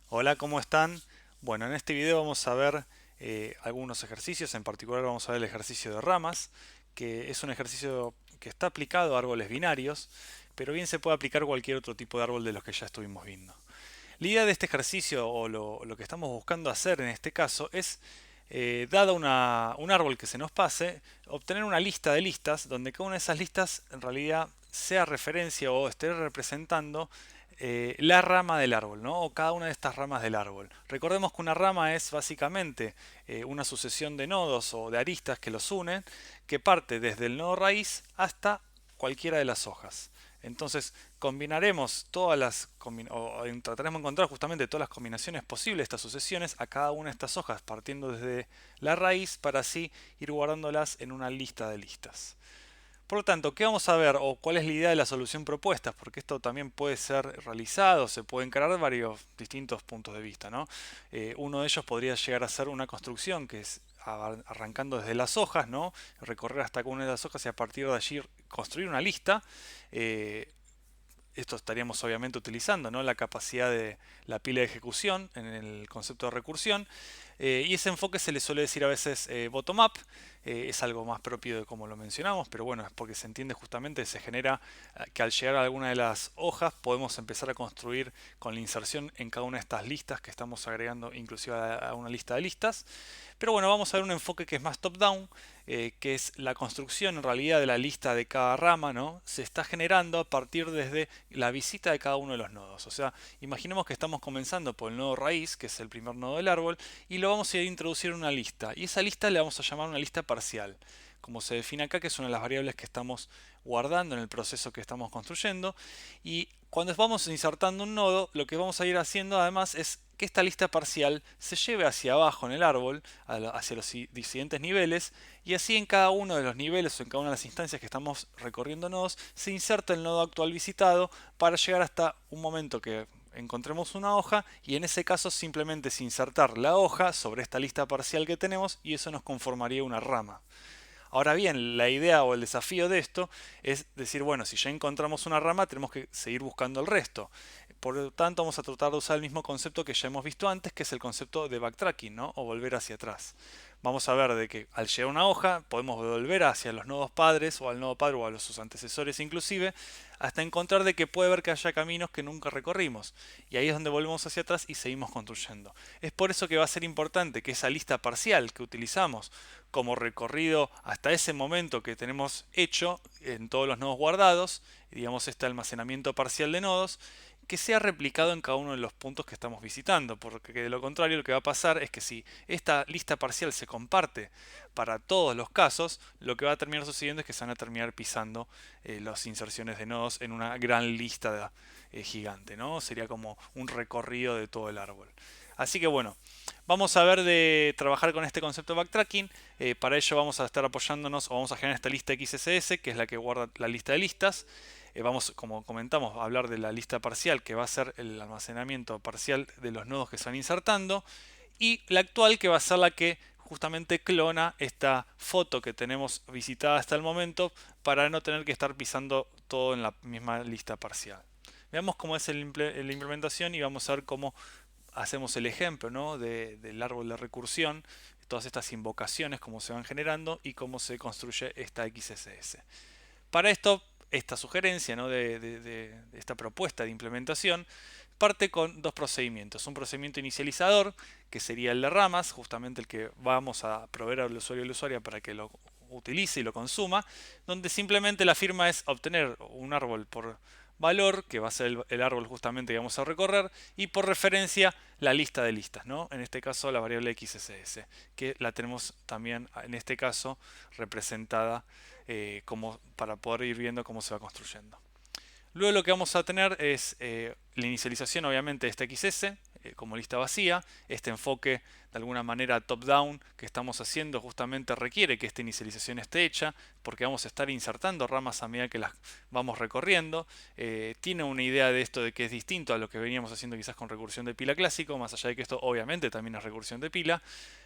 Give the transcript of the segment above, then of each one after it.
Hola, ¿cómo están? Bueno, en este video vamos a ver algunos ejercicios, en particular vamos a ver el ejercicio de ramas, que es un ejercicio que está aplicado a árboles binarios, pero bien se puede aplicar a cualquier otro tipo de árbol de los que ya estuvimos viendo. La idea de este ejercicio, o lo que estamos buscando hacer en este caso, es, dado un árbol que se nos pase, obtener una lista de listas donde cada una de esas listas en realidad sea referencia o esté representando la rama del árbol, ¿no? O cada una de estas ramas del árbol. Recordemos que una rama es básicamente una sucesión de nodos o de aristas que los unen, que parte desde el nodo raíz hasta cualquiera de las hojas. Entonces combinaremos todas las o trataremos de encontrar justamente todas las combinaciones posibles de estas sucesiones a cada una de estas hojas partiendo desde la raíz para así ir guardándolas en una lista de listas. Por lo tanto, ¿qué vamos a ver o cuál es la idea de la solución propuesta? Porque esto también puede ser realizado, se pueden encarar varios distintos puntos de vista, ¿no? Uno de ellos podría llegar a ser una construcción que es arrancando desde las hojas, ¿no? Recorrer hasta cada una de las hojas y a partir de allí construir una lista. Eh, Esto estaríamos obviamente utilizando, ¿no?, la capacidad de la pila de ejecución en el concepto de recursión. Y ese enfoque se le suele decir a veces bottom-up. Es algo más propio de como lo mencionamos, pero bueno, es porque se entiende justamente, se genera que al llegar a alguna de las hojas podemos empezar a construir con la inserción en cada una de estas listas que estamos agregando inclusive a una lista de listas. Pero bueno, vamos a ver un enfoque que es más top-down, que es la construcción en realidad de la lista de cada rama, ¿no? Se está generando a partir desde la visita de cada uno de los nodos. O sea, imaginemos que estamos comenzando por el nodo raíz, que es el primer nodo del árbol, y lo vamos a introducir en una lista. Y esa lista le vamos a llamar una lista parcial, como se define acá, que es una de las variables que estamos guardando en el proceso que estamos construyendo. Y cuando vamos insertando un nodo, lo que vamos a ir haciendo además es que esta lista parcial se lleve hacia abajo en el árbol, hacia los siguientes niveles, y así en cada uno de los niveles o en cada una de las instancias que estamos recorriendo nodos, se inserta el nodo actual visitado para llegar hasta un momento que encontremos una hoja y en ese caso simplemente es insertar la hoja sobre esta lista parcial que tenemos y eso nos conformaría una rama. Ahora bien, la idea o el desafío de esto es decir, bueno, si ya encontramos una rama, tenemos que seguir buscando el resto. Por lo tanto, vamos a tratar de usar el mismo concepto que ya hemos visto antes, que es el concepto de backtracking, ¿no? O volver hacia atrás. Vamos a ver de que al llegar a una hoja podemos volver hacia los nodos padres o al nodo padre o a sus antecesores inclusive, hasta encontrar de que puede haber que haya caminos que nunca recorrimos. Y ahí es donde volvemos hacia atrás y seguimos construyendo. Es por eso que va a ser importante que esa lista parcial que utilizamos como recorrido hasta ese momento que tenemos hecho en todos los nodos guardados, digamos este almacenamiento parcial de nodos, que sea replicado en cada uno de los puntos que estamos visitando, porque de lo contrario lo que va a pasar es que si esta lista parcial se comparte para todos los casos, lo que va a terminar sucediendo es que se van a terminar pisando las inserciones de nodos en una gran lista gigante, ¿no? Sería como un recorrido de todo el árbol. Así que bueno, vamos a ver de trabajar con este concepto de backtracking. Para ello vamos a estar apoyándonos o vamos a generar esta lista XSS, que es la que guarda la lista de listas. Vamos, como comentamos, a hablar de la lista parcial, que va a ser el almacenamiento parcial de los nodos que se van insertando. Y la actual, que va a ser la que justamente clona esta foto que tenemos visitada hasta el momento para no tener que estar pisando todo en la misma lista parcial. Veamos cómo es la implementación y vamos a ver cómo hacemos el ejemplo, ¿no?, del árbol de recursión, todas estas invocaciones, cómo se van generando y cómo se construye esta XSS. Para esto, esta sugerencia, ¿no?, de esta propuesta de implementación parte con dos procedimientos. Un procedimiento inicializador, que sería el de ramas, justamente el que vamos a proveer al usuario y a la usuaria para que lo utilice y lo consuma, donde simplemente la firma es obtener un árbol por valor, que va a ser el árbol justamente que vamos a recorrer, y por referencia la lista de listas, ¿no? En este caso la variable XSS, que la tenemos también en este caso representada como para poder ir viendo cómo se va construyendo. Luego lo que vamos a tener es la inicialización obviamente de esta XS como lista vacía. Este enfoque de alguna manera top-down que estamos haciendo justamente requiere que esta inicialización esté hecha porque vamos a estar insertando ramas a medida que las vamos recorriendo. Tiene una idea de esto de que es distinto a lo que veníamos haciendo quizás con recursión de pila clásico, más allá de que esto obviamente también es recursión de pila,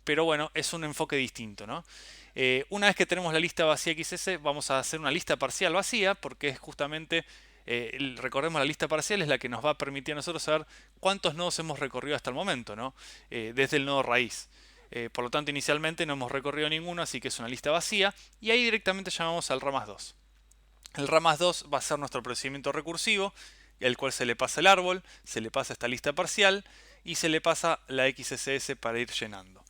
pero bueno, es un enfoque distinto, ¿no? Una vez que tenemos la lista vacía XS, vamos a hacer una lista parcial vacía porque es justamente Recordemos, la lista parcial es la que nos va a permitir a nosotros saber cuántos nodos hemos recorrido hasta el momento, ¿no? Desde el nodo raíz. Por lo tanto, inicialmente no hemos recorrido ninguno, así que es una lista vacía. Y ahí directamente llamamos al ramas2. El ramas2 va a ser nuestro procedimiento recursivo, el cual se le pasa el árbol, se le pasa esta lista parcial y se le pasa la XSS para ir llenando.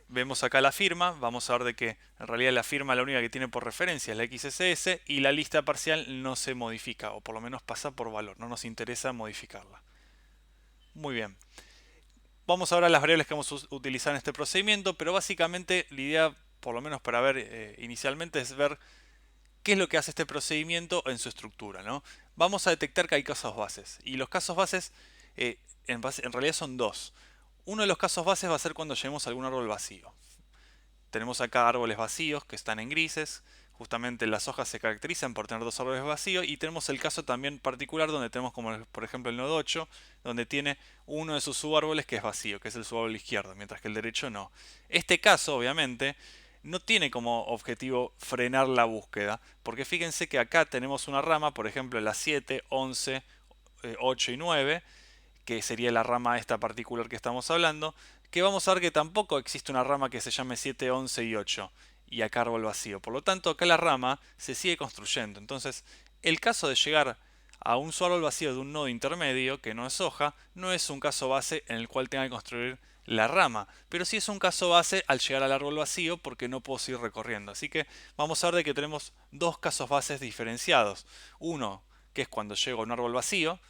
Vemos acá la firma, vamos a ver de que en realidad la firma la única que tiene por referencia es la XSS y la lista parcial no se modifica, o por lo menos pasa por valor, no nos interesa modificarla. Muy bien. Vamos ahora a las variables que vamos a utilizar en este procedimiento, pero básicamente la idea, por lo menos para ver inicialmente, es ver qué es lo que hace este procedimiento en su estructura, ¿no? Vamos a detectar que hay casos bases, y los casos bases en realidad son dos. Uno de los casos bases va a ser cuando llevemos algún árbol vacío. Tenemos acá árboles vacíos que están en grises. Justamente las hojas se caracterizan por tener dos árboles vacíos. Y tenemos el caso también particular donde tenemos como por ejemplo el nodo 8, donde tiene uno de sus subárboles que es vacío, que es el subárbol izquierdo, mientras que el derecho no. Este caso, obviamente, no tiene como objetivo frenar la búsqueda, porque fíjense que acá tenemos una rama, por ejemplo la 7, 11, 8 y 9, que sería la rama esta particular que estamos hablando, que vamos a ver que tampoco existe una rama que se llame 7, 11 y 8, y acá árbol vacío. Por lo tanto, acá la rama se sigue construyendo. Entonces, el caso de llegar a un solo árbol vacío de un nodo intermedio, que no es hoja, no es un caso base en el cual tenga que construir la rama, pero sí es un caso base al llegar al árbol vacío porque no puedo seguir recorriendo. Así que vamos a ver de que tenemos dos casos bases diferenciados. Uno, que es cuando llego a un árbol vacío,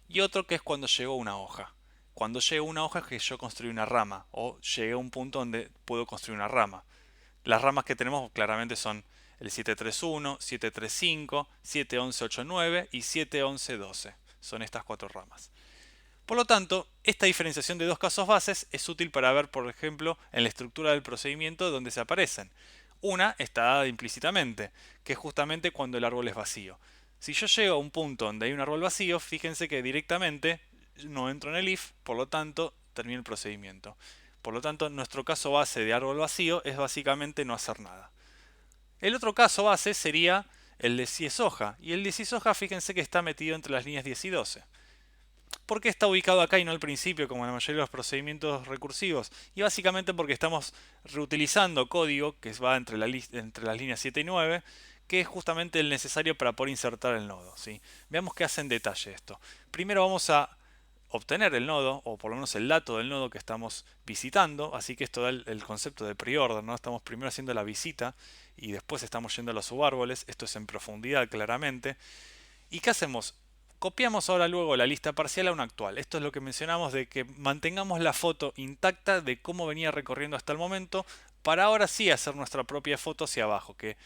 y otro que es cuando llegó una hoja. Cuando llegó una hoja es que yo construí una rama, o llegué a un punto donde puedo construir una rama. Las ramas que tenemos claramente son el 731, 735, 711, 89 y 711, 12. Son estas cuatro ramas. Por lo tanto, esta diferenciación de dos casos bases es útil para ver, por ejemplo, en la estructura del procedimiento donde se aparecen. Una está dada implícitamente, que es justamente cuando el árbol es vacío. Si yo llego a un punto donde hay un árbol vacío, fíjense que directamente no entro en el if, por lo tanto termino el procedimiento. Por lo tanto, nuestro caso base de árbol vacío es básicamente no hacer nada. El otro caso base sería el de si es hoja, y el de si es hoja fíjense que está metido entre las líneas 10 y 12. ¿Por qué está ubicado acá y no al principio como en la mayoría de los procedimientos recursivos? Y básicamente porque estamos reutilizando código que va entre las líneas 7 y 9, que es justamente el necesario para poder insertar el nodo, ¿sí? Veamos qué hace en detalle esto. Primero vamos a obtener el nodo, o por lo menos el dato del nodo que estamos visitando, así que esto da el concepto de pre-order, ¿no? Estamos primero haciendo la visita y después estamos yendo a los subárboles, esto es en profundidad claramente. ¿Y qué hacemos? Copiamos ahora luego la lista parcial a una actual. Esto es lo que mencionamos de que mantengamos la foto intacta de cómo venía recorriendo hasta el momento para ahora sí hacer nuestra propia foto hacia abajo, que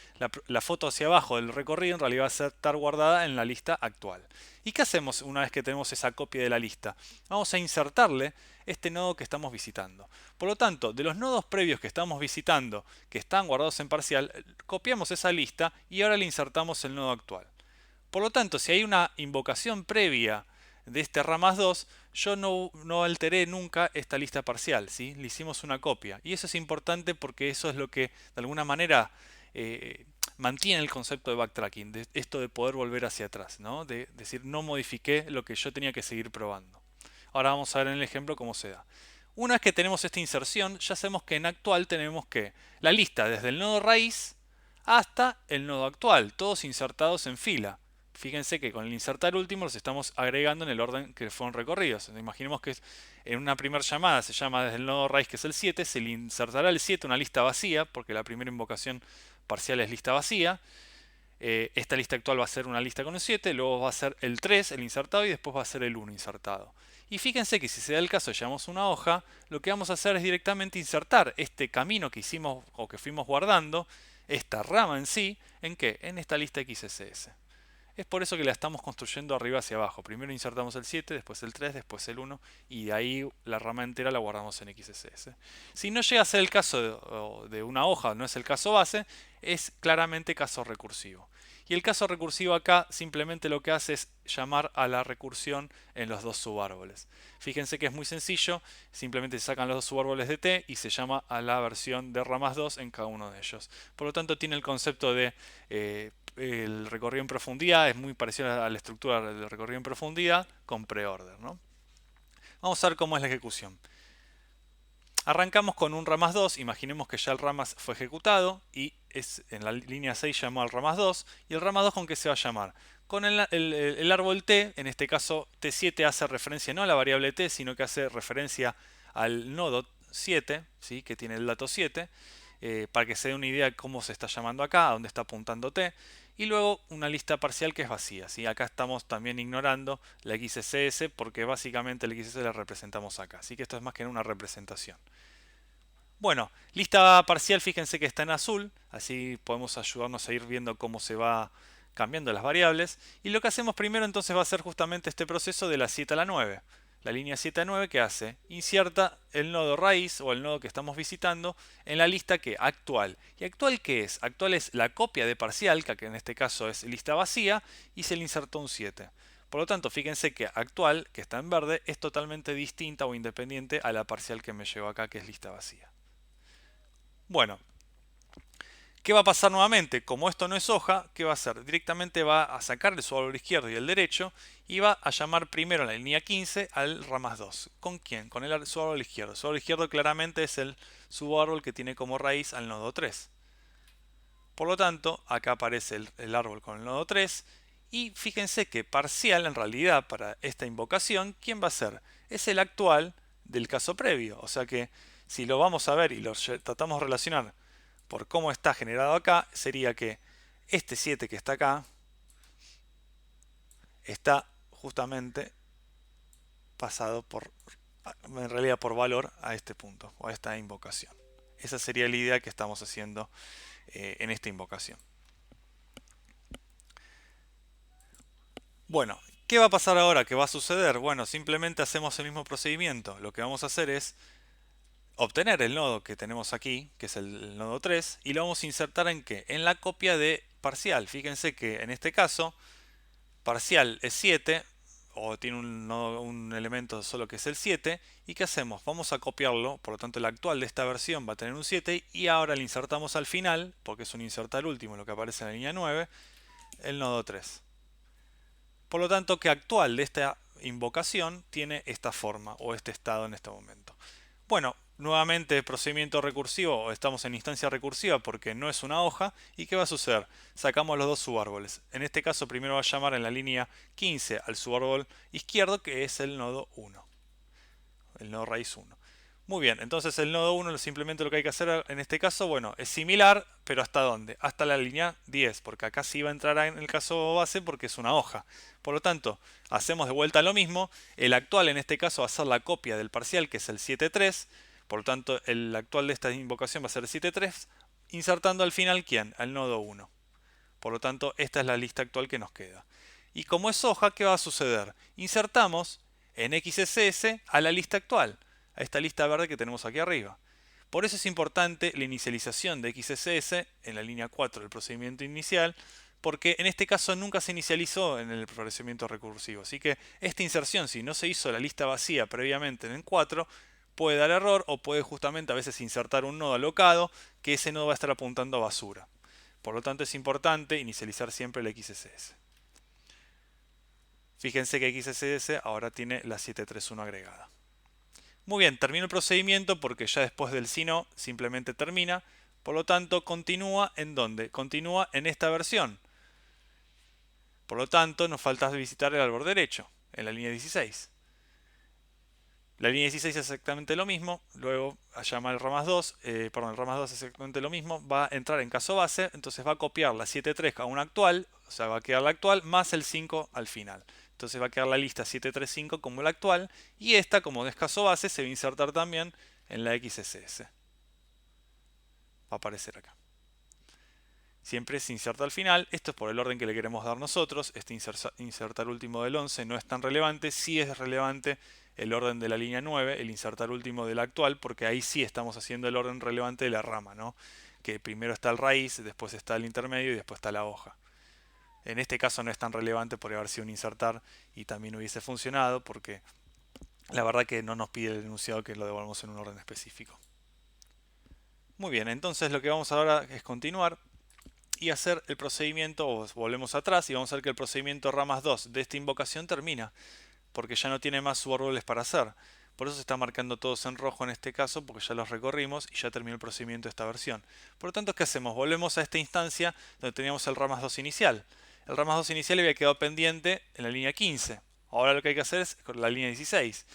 la foto hacia abajo del recorrido en realidad va a estar guardada en la lista actual. ¿Y qué hacemos una vez que tenemos esa copia de la lista? Vamos a insertarle este nodo que estamos visitando. Por lo tanto, de los nodos previos que estamos visitando, que están guardados en parcial, copiamos esa lista y ahora le insertamos el nodo actual. Por lo tanto, si hay una invocación previa de este ramas2, yo no alteré nunca esta lista parcial, ¿sí? Le hicimos una copia. Y eso es importante porque eso es lo que de alguna manera mantiene el concepto de backtracking, de esto de poder volver hacia atrás, ¿no? De decir, no modifiqué lo que yo tenía que seguir probando. Ahora vamos a ver en el ejemplo cómo se da. Una vez que tenemos esta inserción, ya sabemos que en actual tenemos que la lista desde el nodo raíz hasta el nodo actual, todos insertados en fila. Fíjense que con el insertar último los estamos agregando en el orden que fueron recorridos. Imaginemos que en una primera llamada se llama desde el nodo raíz, que es el 7, se le insertará el 7 una lista vacía, porque la primera invocación parcial es lista vacía. Esta lista actual va a ser una lista con el 7, luego va a ser el 3, el insertado, y después va a ser el 1 insertado. Y fíjense que si se da el caso de llevamos una hoja, lo que vamos a hacer es directamente insertar este camino que hicimos o que fuimos guardando, esta rama en sí, ¿en qué? En esta lista XSS. Es por eso que la estamos construyendo arriba hacia abajo. Primero insertamos el 7, después el 3, después el 1 y de ahí la rama entera la guardamos en XSS. Si no llega a ser el caso de una hoja, no es el caso base, es claramente caso recursivo. Y el caso recursivo acá simplemente lo que hace es llamar a la recursión en los dos subárboles. Fíjense que es muy sencillo, simplemente se sacan los dos subárboles de T y se llama a la versión de ramas2 en cada uno de ellos. Por lo tanto tiene el concepto de el recorrido en profundidad, es muy parecido a la estructura del recorrido en profundidad con preorder, ¿no? Vamos a ver cómo es la ejecución. Arrancamos con un ramas 2, imaginemos que ya el ramas fue ejecutado y es en la línea 6 llamó al ramas 2, y el ramas 2 ¿con qué se va a llamar? Con el árbol t, en este caso t7 hace referencia no a la variable t, sino que hace referencia al nodo 7, ¿sí? Que tiene el dato 7, para que se dé una idea de cómo se está llamando acá, a dónde está apuntando t, y luego una lista parcial que es vacía, ¿sí? Acá estamos también ignorando la XSS porque básicamente la XSS la representamos acá, así que esto es más que una representación. Bueno, lista parcial, fíjense que está en azul, así podemos ayudarnos a ir viendo cómo se va cambiando las variables. Y lo que hacemos primero entonces va a ser justamente este proceso de la 7 a la 9. La línea 7 a 9, ¿qué hace? Inserta el nodo raíz o el nodo que estamos visitando en la lista que actual. ¿Y actual qué es? Actual es la copia de parcial, que en este caso es lista vacía, y se le insertó un 7. Por lo tanto, fíjense que actual, que está en verde, es totalmente distinta o independiente a la parcial que me llevo acá, que es lista vacía. Bueno, ¿qué va a pasar nuevamente? Como esto no es hoja, ¿qué va a hacer? Directamente va a sacar el subárbol izquierdo y el derecho y va a llamar primero a la línea 15 al ramas 2. ¿Con quién? Con el subárbol izquierdo. El subárbol izquierdo claramente es el subárbol que tiene como raíz al nodo 3. Por lo tanto, acá aparece el árbol con el nodo 3. Y fíjense que parcial, en realidad, para esta invocación, ¿quién va a ser? Es el actual del caso previo. O sea que si lo vamos a ver y lo tratamos de relacionar por cómo está generado acá, sería que este 7 que está acá está justamente pasado por, en realidad por valor a este punto o a esta invocación. Esa sería la idea que estamos haciendo en esta invocación. Bueno, ¿qué va a pasar ahora? ¿Qué va a suceder? Bueno, simplemente hacemos el mismo procedimiento. Lo que vamos a hacer es obtener el nodo que tenemos aquí, que es el nodo 3, y lo vamos a insertar ¿en qué? En la copia de parcial. Fíjense que en este caso, parcial es 7, o tiene un elemento solo que es el 7, ¿y qué hacemos? Vamos a copiarlo, por lo tanto el actual de esta versión va a tener un 7, y ahora le insertamos al final, porque es un insertar último, lo que aparece en la línea 9, el nodo 3. Por lo tanto, que actual de esta invocación tiene esta forma o este estado en este momento. Bueno, nuevamente procedimiento recursivo, estamos en instancia recursiva porque no es una hoja. ¿Y qué va a suceder? Sacamos los dos subárboles. En este caso primero va a llamar en la línea 15 al subárbol izquierdo, que es el nodo 1, el nodo raíz 1. Muy bien, entonces el nodo 1 simplemente lo que hay que hacer en este caso, bueno, es similar, pero ¿hasta dónde? Hasta la línea 10, porque acá sí va a entrar en el caso base porque es una hoja. Por lo tanto, hacemos de vuelta lo mismo. El actual en este caso va a ser la copia del parcial, que es el 7.3. Por lo tanto, el actual de esta invocación va a ser 7.3, insertando al final, ¿quién? Al nodo 1. Por lo tanto, esta es la lista actual que nos queda. Y como es hoja, ¿qué va a suceder? Insertamos en XSS a la lista actual, a esta lista verde que tenemos aquí arriba. Por eso es importante la inicialización de XSS en la línea 4 del procedimiento inicial, porque en este caso nunca se inicializó en el procedimiento recursivo. Así que esta inserción, si no se hizo la lista vacía previamente en el 4, puede dar error o puede justamente a veces insertar un nodo alocado, que ese nodo va a estar apuntando a basura. Por lo tanto es importante inicializar siempre el XSS. Fíjense que XSS ahora tiene la 731 agregada. Muy bien, termino el procedimiento porque ya después del si no simplemente termina. Por lo tanto, continúa ¿en dónde? Continúa en esta versión. Por lo tanto, nos falta visitar el árbol derecho, en la línea 16. La línea 16 es exactamente lo mismo, luego llama el ramas 2, el ramas 2 es exactamente lo mismo, va a entrar en caso base, entonces va a copiar la 7.3 a una actual, o sea, va a quedar la actual más el 5 al final. Entonces va a quedar la lista 735 como la actual, y esta, como es caso base, se va a insertar también en la XSS. Va a aparecer acá. Siempre se inserta al final, esto es por el orden que le queremos dar nosotros, este insertar último del 11 no es tan relevante, sí es relevante el orden de la línea 9, el insertar último de la actual, porque ahí sí estamos haciendo el orden relevante de la rama, ¿no? Que primero está el raíz, después está el intermedio y después está la hoja. En este caso no es tan relevante, podría haber sido un insertar y también hubiese funcionado, porque la verdad que no nos pide el enunciado que lo devolvamos en un orden específico. Muy bien, entonces lo que vamos ahora es continuar. y hacer el procedimiento, o volvemos atrás y vamos a ver que el procedimiento ramas 2 de esta invocación termina, porque ya no tiene más subárboles para hacer. Por eso se está marcando todos en rojo en este caso, porque ya los recorrimos y ya terminó el procedimiento de esta versión. Por lo tanto, ¿qué hacemos? Volvemos a esta instancia donde teníamos el ramas 2 inicial. El ramas 2 inicial había quedado pendiente en la línea 15. Ahora lo que hay que hacer es con la línea 16,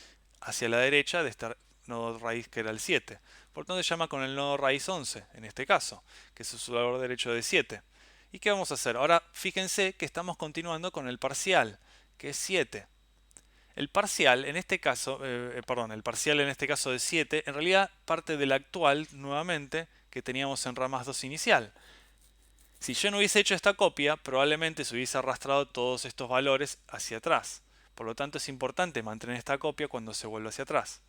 hacia la derecha de este nodo raíz que era el 7. Por lo tanto, se llama con el nodo raíz 11, en este caso, que es su valor derecho de 7. ¿Y qué vamos a hacer? Ahora fíjense que estamos continuando con el parcial, que es 7. El parcial en este caso, el parcial en este caso de 7, en realidad parte del actual nuevamente que teníamos en ramas 2 inicial. Si yo no hubiese hecho esta copia, probablemente se hubiese arrastrado todos estos valores hacia atrás. Por lo tanto, es importante mantener esta copia cuando se vuelve hacia atrás.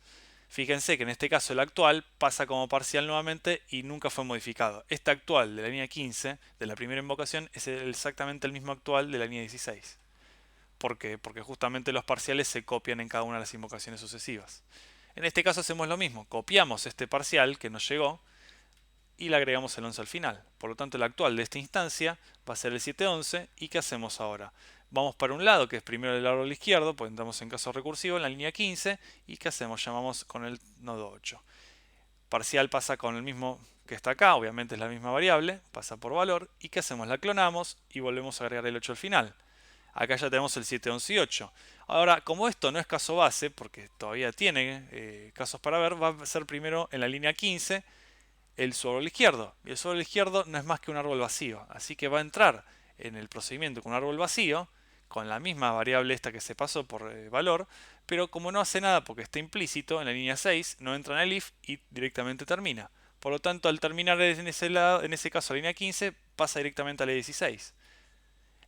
Fíjense que en este caso el actual pasa como parcial nuevamente y nunca fue modificado. Este actual de la línea 15 de la primera invocación es exactamente el mismo actual de la línea 16. ¿Por qué? Porque justamente los parciales se copian en cada una de las invocaciones sucesivas. En este caso hacemos lo mismo, copiamos este parcial que nos llegó y le agregamos el 11 al final. Por lo tanto, el actual de esta instancia va a ser el 711. ¿Y qué hacemos ahora? Vamos para un lado, que es primero el árbol izquierdo, pues entramos en caso recursivo en la línea 15. ¿Y qué hacemos? Llamamos con el nodo 8. Parcial pasa con el mismo que está acá, obviamente es la misma variable, pasa por valor. ¿Y qué hacemos? La clonamos y volvemos a agregar el 8 al final. Acá ya tenemos el 7, 11 y 8. Ahora, como esto no es caso base, porque todavía tiene casos para ver, va a ser primero en la línea 15 el subárbol izquierdo. Y el subárbol izquierdo no es más que un árbol vacío. Así que va a entrar en el procedimiento con un árbol vacío, con la misma variable esta que se pasó por valor, pero como no hace nada porque está implícito en la línea 6, no entra en el if y directamente termina. Por lo tanto, al terminar en ese caso la línea 15, pasa directamente a la 16.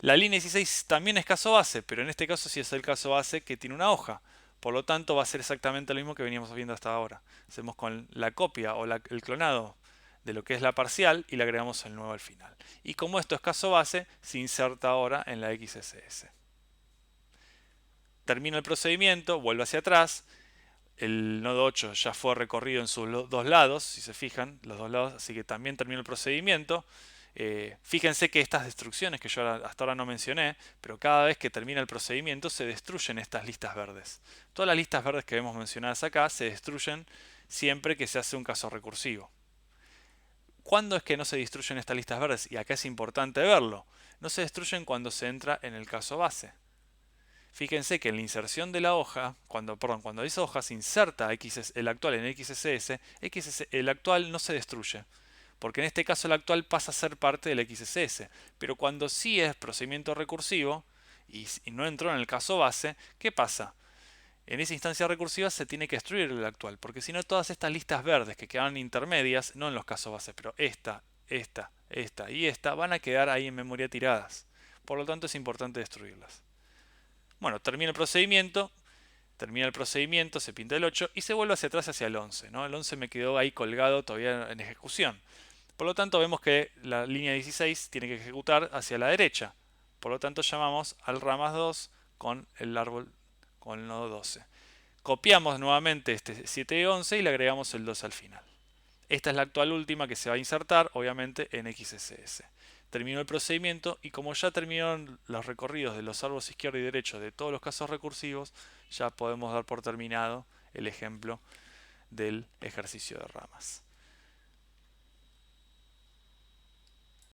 La línea 16 también es caso base, pero en este caso sí es el caso base que tiene una hoja. Por lo tanto va a ser exactamente lo mismo que veníamos viendo hasta ahora. Hacemos con la copia o el clonado de lo que es la parcial y le agregamos el nuevo al final. Y como esto es caso base, se inserta ahora en la XSS. Termina el procedimiento, vuelve hacia atrás. El nodo 8 ya fue recorrido en sus dos lados, si se fijan, los dos lados, así que también terminó el procedimiento. Fíjense que estas destrucciones que yo hasta ahora no mencioné, pero cada vez que termina el procedimiento se destruyen estas listas verdes. Todas las listas verdes que vemos mencionadas acá se destruyen siempre que se hace un caso recursivo. ¿Cuándo es que no se destruyen estas listas verdes? Y acá es importante verlo. No se destruyen cuando se entra en el caso base. Fíjense que en la inserción de la hoja, cuando esa hoja se inserta el actual en XSS, el actual no se destruye. Porque en este caso el actual pasa a ser parte del XSS. Pero cuando sí es procedimiento recursivo y no entró en el caso base, ¿qué pasa? En esa instancia recursiva se tiene que destruir el actual, porque si no todas estas listas verdes que quedan intermedias, no en los casos bases, pero esta y esta van a quedar ahí en memoria tiradas. Por lo tanto es importante destruirlas. Bueno, termina el procedimiento, se pinta el 8 y se vuelve hacia atrás hacia el 11. ¿no? El 11 me quedó ahí colgado todavía en ejecución. Por lo tanto, vemos que la línea 16 tiene que ejecutar hacia la derecha. Por lo tanto, llamamos al ramas 2 con el árbol, con el nodo 12. Copiamos nuevamente este 7 y 11 y le agregamos el 2 al final. Esta es la actual última que se va a insertar, obviamente, en XSS. Terminó el procedimiento y como ya terminaron los recorridos de los árboles izquierdo y derecho de todos los casos recursivos, ya podemos dar por terminado el ejemplo del ejercicio de ramas.